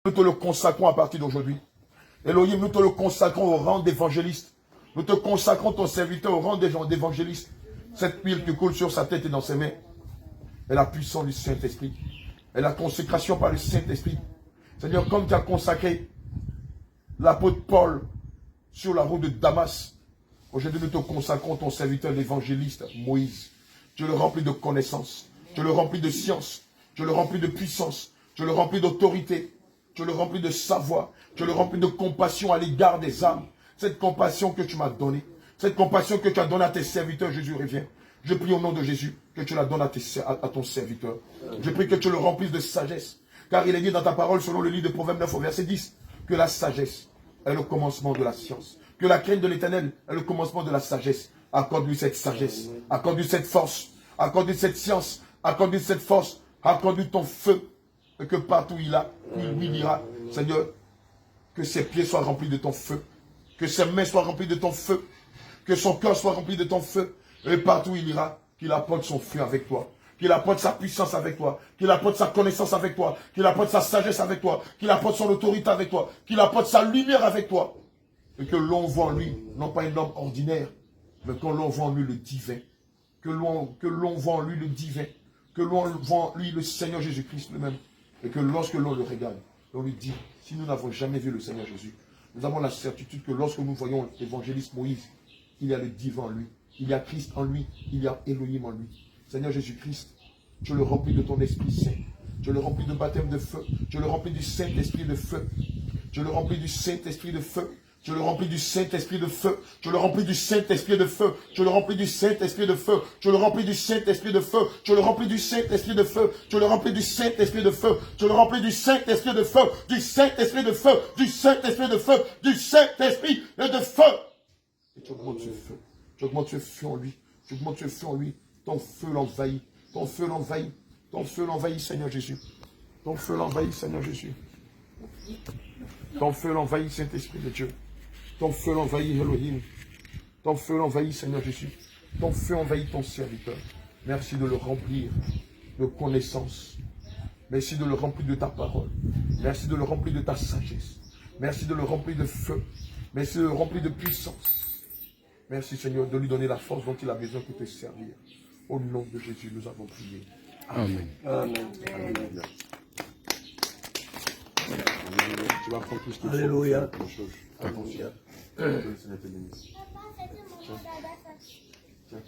Nous te le consacrons à partir d'aujourd'hui. Elohim, nous te le consacrons au rang d'évangéliste. Nous te consacrons ton serviteur au rang d'évangéliste. Cette huile qui coule sur sa tête et dans ses mains est la puissance du Saint-Esprit. Et la consécration par le Saint-Esprit. Seigneur, comme tu as consacré l'apôtre Paul sur la route de Damas, aujourd'hui nous te consacrons ton serviteur l'évangéliste Moïse. Tu le remplis de connaissances, tu le remplis de science, tu le remplis de puissance, tu le remplis d'autorité, tu le remplis de savoir, tu le remplis de compassion à l'égard des âmes. Cette compassion que tu m'as donnée, cette compassion que tu as donnée à tes serviteurs, Jésus revient. Je prie au nom de Jésus que tu la donnes à ton serviteur. Je prie que tu le remplisses de sagesse. Car il est dit dans ta parole, selon le livre de Proverbes 9 au verset 10, que la sagesse est le commencement de la science. Que la crainte de l'Éternel est le commencement de la sagesse. Accorde-lui cette sagesse. Accorde-lui cette force. Accorde-lui cette science. Accorde-lui cette force. Accorde-lui ton feu. Et que partout il ira, Seigneur, que ses pieds soient remplis de ton feu. Que ses mains soient remplies de ton feu. Que son cœur soit rempli de ton feu. Et partout il ira, qu'il apporte son feu avec toi. Qu'il apporte sa puissance avec toi. Qu'il apporte sa connaissance avec toi. Qu'il apporte sa sagesse avec toi. Qu'il apporte son autorité avec toi. Qu'il apporte sa lumière avec toi. Et que l'on voit en lui, non pas un homme ordinaire, mais que l'on voit en lui le divin. Que l'on voit en lui le divin. Que l'on voit en lui le Seigneur Jésus-Christ lui-même. Et que lorsque l'on le regarde, on lui dit, si nous n'avons jamais vu le Seigneur Jésus, nous avons la certitude que lorsque nous voyons l'évangéliste Moïse, il y a le divin en lui. Il y a Christ en lui. Il y a Elohim en lui. Seigneur Jésus-Christ, tu le remplis de ton Esprit Saint. Tu le remplis de baptême de feu. Tu le remplis du Saint-Esprit de feu. Tu le remplis du Saint-Esprit de feu. Tu le remplis du Saint-Esprit de feu. Tu le remplis du Saint-Esprit de feu. Tu le remplis du Saint-Esprit de feu. Tu le remplis du Saint-Esprit de feu. Tu le remplis du Saint-Esprit de feu. Tu le remplis du Saint-Esprit de feu. Tu le remplis du Saint-Esprit de feu. Du Saint-Esprit de feu. Du Saint-Esprit de feu. Du Saint-Esprit de feu. Et tu augmentes ce feu. Tu augmentes ce feu en lui. Tu augmentes ce feu en lui. Ton feu l'envahit. Ton feu l'envahit. Ton feu l'envahit, Seigneur Jésus. Ton feu l'envahit, Seigneur Jésus. Ton feu l'envahit, Saint-Esprit de Dieu. Ton feu l'envahit, Elohim. Ton feu l'envahit, Seigneur Jésus. Ton feu envahit ton serviteur. Merci de le remplir de connaissances. Merci de le remplir de ta parole. Merci de le remplir de ta sagesse. Merci de le remplir de feu. Merci de le remplir de puissance. Merci, Seigneur, de lui donner la force dont il a besoin pour te servir. Au nom de Jésus, nous avons prié. Amen. Amen. Amen. Tu vas prendre tout ce qu'il faut. Alléluia. Attention. Que le Seigneur te bénisse. Tiens. Tiens.